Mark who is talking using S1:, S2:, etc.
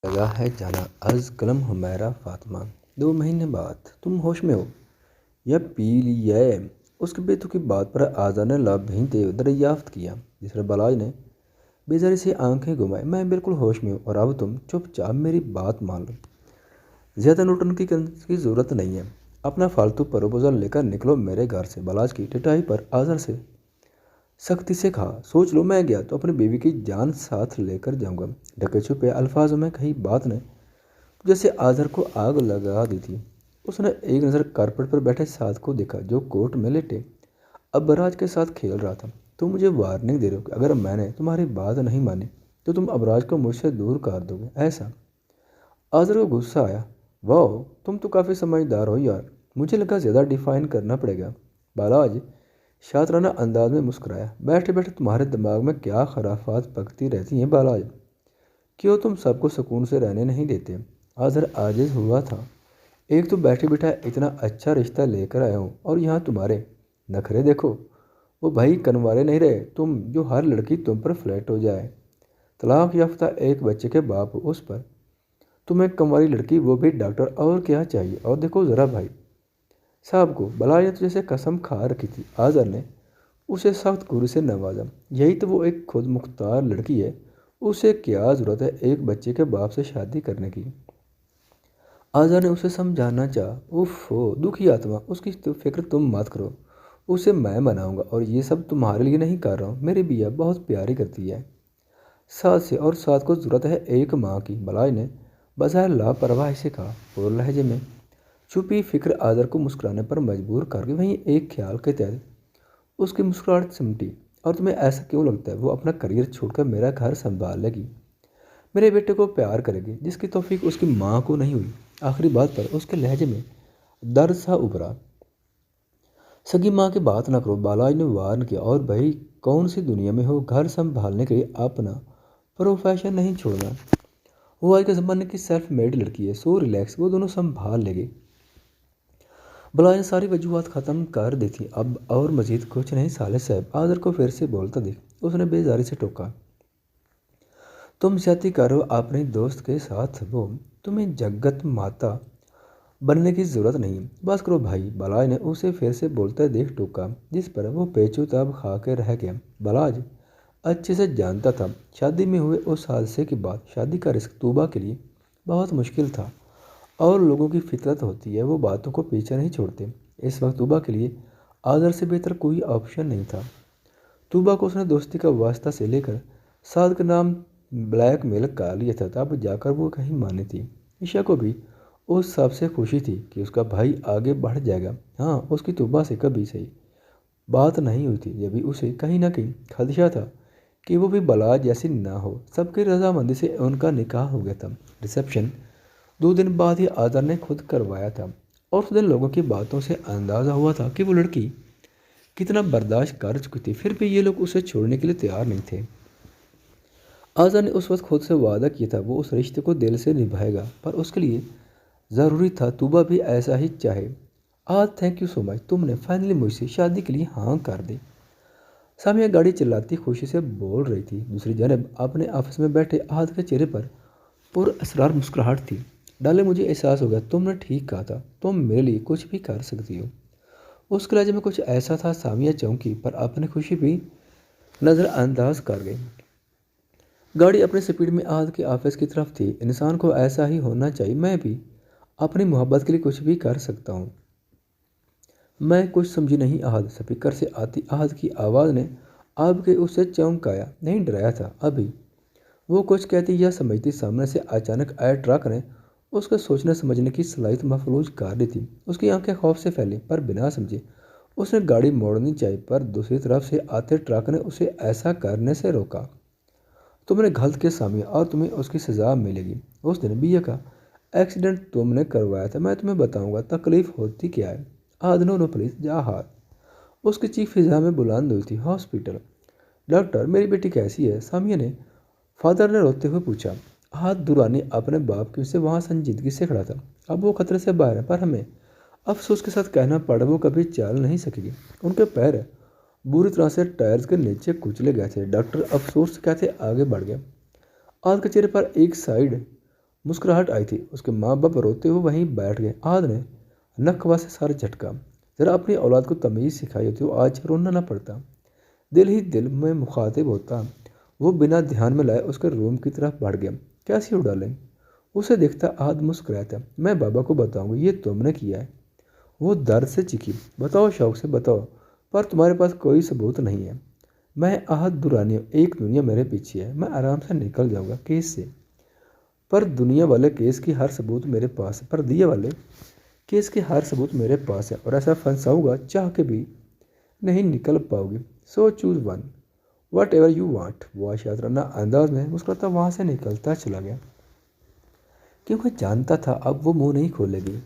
S1: लगा है जाना अर्ज कलम हुमैरा फातिमा। 2 महीने बाद तुम होश में हो। यह पी लिया। उसके बेतु की बात पर आज़ा ने लाभ भीनते दरियाफ्त किया, जिस पर बलाज ने बेजारी से आंखें घुमाई। मैं बिल्कुल होश में हूँ और अब तुम चुपचाप मेरी बात मान लो। ज़्यादा नोटंकी करने की ज़रूरत नहीं है। अपना फालतू प्रपोजल लेकर निकलो मेरे घर से। बलाज की टिटाई पर आज़र से सख्ती से कहा, सोच लो मैं गया तो अपनी बीवी की जान साथ लेकर जाऊंगा। ढके छुपे अल्फाजों में कही बात ने जैसे आज़र को आग लगा दी थी। उसने एक नज़र कारपेट पर बैठे साथ को देखा, जो कोर्ट में लेटे अबराज के साथ खेल रहा था। तुम मुझे वार्निंग दे रहे हो कि अगर मैंने तुम्हारी बात नहीं मानी तो तुम अबराज को मुझसे दूर कर दोगे, ऐसा? आज़र को गुस्सा आया। वाह, तुम तो काफ़ी समझदार हो यार। मुझे लगा ज़्यादा डिफाइन करना पड़ेगा। बालाज शातराना अंदाज में मुस्कुराया। बैठे बैठे तुम्हारे दिमाग में क्या खराफात पकती रहती हैं बालाज? क्यों तुम सबको सुकून से रहने नहीं देते? आज़र आजिज़ हुआ था। एक तो बैठे बिठाए इतना अच्छा रिश्ता लेकर आया हूँ और यहाँ तुम्हारे नखरे देखो। वो भाई कनवारे नहीं रहे तुम, जो हर लड़की तुम पर फ्लैट हो जाए। तलाक याफ्ता एक बच्चे के बाप हो, उस पर तुम एक कंवारी लड़की, वो भी डॉक्टर, और क्या चाहिए? और देखो ज़रा भाई साहब को, बलाज ने तो जैसे कसम खा रखी थी। आज़र ने उसे सख्त गुरु से नवाजा। यही तो वो एक खुद मुख्तार लड़की है। उसे क्या ज़रूरत है एक बच्चे के बाप से शादी करने की? आज़ा ने उसे समझाना चाहा। उफ हो दुखी आत्मा, उसकी तो फिक्र तुम मत करो। उसे मैं मनाऊंगा और ये सब तुम्हारे लिए नहीं कर रहा हूँ। मेरी बिया बहुत प्यारी करती है साथ से, और साथ को ज़रूरत है एक माँ की। बलाज ने बज़ाहिर लापरवाही से कहा, और लहजे में छुपी फिक्र आज़र को मुस्कुराने पर मजबूर करके वहीं एक ख्याल के तहत उसकी मुस्कुराहट सिमटी। और तुम्हें ऐसा क्यों लगता है वो अपना करियर छोड़कर मेरा घर संभाल लेगी, मेरे बेटे को प्यार करेगी, जिसकी तौफीक उसकी माँ को नहीं हुई? आखिरी बात पर उसके लहजे में दर्द सा उभरा। सगी माँ की बात ना करो, बालाज ने वार्न किया। और भाई कौन सी दुनिया में हो, घर संभालने के लिए अपना प्रोफेशन नहीं छोड़ना? वो आज के ज़माने की सेल्फ मेड लड़की है, सो रिलैक्स, वो दोनों संभाल लेगी। बलाज ने सारी वजूहत ख़त्म कर दी थी अब, और मजीद कुछ नहीं। साले साहब, आदर को फिर से बोलता देख उसने बेजारी से टोका, तुम ज्यादती करो अपने दोस्त के साथ। वो तुम्हें जगत माता बनने की ज़रूरत नहीं, बस करो भाई। बलाज ने उसे फिर से बोलते देख टोका, जिस पर वो पेचूताब खा के रह गया। बलाज अच्छे से जानता था शादी में हुए उस हादसे के बाद शादी का रिस्क तूबा के लिए बहुत मुश्किल था, और लोगों की फितरत होती है वो बातों को पीछे नहीं छोड़ते। इस वक्त तूबा के लिए आदर से बेहतर कोई ऑप्शन नहीं था। तूबा को उसने दोस्ती का वास्ता से लेकर साद का नाम ब्लैकमेल कर लिया था, तब जाकर वो कहीं मानी थी। ईशा को भी उस सबसे खुशी थी कि उसका भाई आगे बढ़ जाएगा। हाँ, उसकी तूबा से कभी सही बात नहीं हुई थी। यह भी उसे कहीं ना कहीं खदशा था कि वो भी बलाज जैसी ना हो। सबकी रजामंदी से उनका निकाह हो गया था। रिसेप्शन 2 दिन बाद ही आदर ने खुद करवाया था, और उस दिन लोगों की बातों से अंदाज़ा हुआ था कि वो लड़की कितना बर्दाश्त कर चुकी थी। फिर भी ये लोग उसे छोड़ने के लिए तैयार नहीं थे। आज़ा ने उस वक्त खुद से वादा किया था वो उस रिश्ते को दिल से निभाएगा, पर उसके लिए ज़रूरी था तूबा भी ऐसा ही चाहे। आज थैंक यू सो मच, तुमने फाइनली मुझसे शादी के लिए हाँ कर दी। सामिया गाड़ी चलाती खुशी से बोल रही थी। दूसरी जानब अपने ऑफिस में बैठे आहद के चेहरे पर पुरअसरार मुस्कुराहट थी। डाले, मुझे एहसास हो गया, तुमने ठीक कहा था, तुम मेरे लिए कुछ भी कर सकती हो। उसके लहजे में कुछ ऐसा था, सामिया चौंकी पर अपनी खुशी भी नज़रअंदाज कर गई। गाड़ी अपनी स्पीड में आहद के ऑफिस की तरफ थी। इंसान को ऐसा ही होना चाहिए। मैं भी अपनी मोहब्बत के लिए कुछ भी कर सकता हूँ। मैं कुछ समझी नहीं आहद। स्पीकर से आती आहद की आवाज़ ने अब के उसे चौंकाया, नहीं डराया था। अभी वो कुछ कहती या समझती, सामने से अचानक आए ट्रक ने उसके सोचने समझने की सलाहियत महफूज कर दी थी। उसकी आंखें खौफ से फैली, पर बिना समझे उसने गाड़ी मोड़नी चाहिए, पर दूसरी तरफ से आते ट्रक ने उसे ऐसा करने से रोका। तुमने गलत किया सामिया, और तुम्हें उसकी सज़ा मिलेगी। उस दिन बिया का एक्सीडेंट तुमने करवाया था, मैं तुम्हें बताऊंगा तकलीफ़ होती क्या है। आहद, नो नो प्लीज़, जा आहद। उसकी चीख फिजा में बुलंद हुई थी। हॉस्पिटल। डॉक्टर, मेरी बेटी कैसी है? सामिया ने फादर ने रोते हुए पूछा। आहद दुरानी अपने बाप की से वहाँ संजीदगी से खड़ा था। अब वो खतरे से बाहर है, पर हमें अफसोस के साथ कहना पड़ा वो कभी चल नहीं सकेगी। उनके पैर बुरी तरह से टायर्स के नीचे कुचले गए थे। डॉक्टर अफसोस से कहते आगे बढ़ गया। आज के चेहरे पर एक साइड मुस्कुराहट आई थी। उसके माँ बाप रोते हुए वहीं बैठ गए। आहद ने नखवा से सर झटका। जरा अपनी औलाद को तमीज़ सिखाई होती तो आज रोना ना पड़ता। दिल ही दिल में मुखातिब होता। वो बिना ध्यान में लाए उसके रूम की तरफ बढ़ गया। कैसी हो डार्लिंग? उसे देखता आहद मुस्कुराता। मैं बाबा को बताऊंगा ये तुमने किया है। वो दर्द से चीखी। बताओ शौक से बताओ, पर तुम्हारे पास कोई सबूत नहीं है। मैं आहत दुरानी हूँ, एक दुनिया मेरे पीछे है, मैं आराम से निकल जाऊंगा केस से। पर दुनिया वाले केस की हर सबूत मेरे पास है, पर दिए वाले केस के हर सबूत मेरे पास है, और ऐसा फंसाऊंगा चाह के भी नहीं निकल पाओगे। So choose one, what ever you want. वो शातराना अंदाज में मुस्कुराता वहाँ से निकलता चला गया, क्योंकि जानता था अब वो मुंह नहीं खोलेगी।